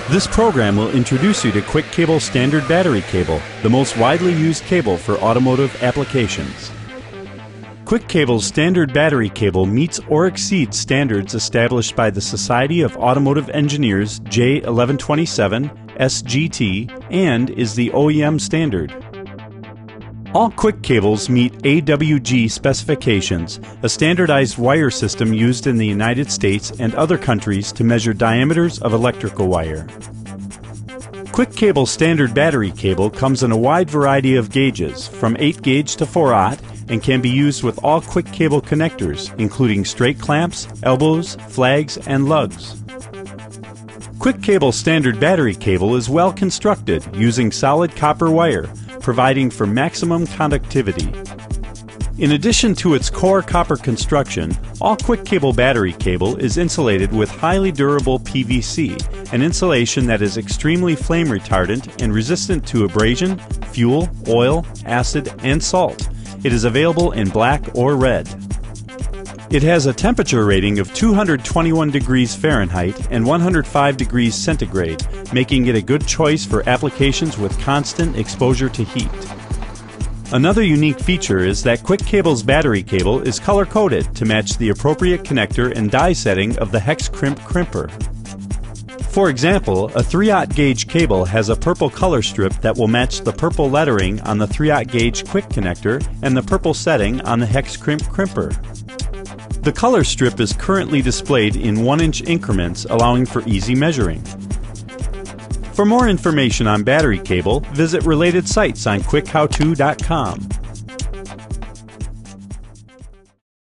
This program will introduce you to Quick Cable Standard Battery Cable, the most widely used cable for automotive applications. Quick Cable's standard battery cable meets or exceeds standards established by the Society of Automotive Engineers J1127 SGT and is the OEM standard. All Quick cables meet AWG specifications, a standardized wire system used in the United States and other countries to measure diameters of electrical wire. Quick Cable standard battery cable comes in a wide variety of gauges, from 8 gauge to 4/0, and can be used with all Quick Cable connectors, including straight clamps, elbows, flags, and lugs. Quick Cable standard battery cable is well constructed, using solid copper wire, providing for maximum conductivity. In addition to its core copper construction, all Quick Cable battery cable is insulated with highly durable PVC, an insulation that is extremely flame retardant and resistant to abrasion, fuel, oil, acid, and salt. It is available in black or red. It has a temperature rating of 221 degrees Fahrenheit and 105 degrees centigrade, making it a good choice for applications with constant exposure to heat. Another unique feature is that Quick Cable's battery cable is color-coded to match the appropriate connector and die setting of the hex crimp crimper. For example, a 3/0 gauge cable has a purple color strip that will match the purple lettering on the 3/0 gauge quick connector and the purple setting on the hex crimp crimper. The color strip is currently displayed in 1-inch increments, allowing for easy measuring. For more information on battery cable, visit related sites on quickhowto.com.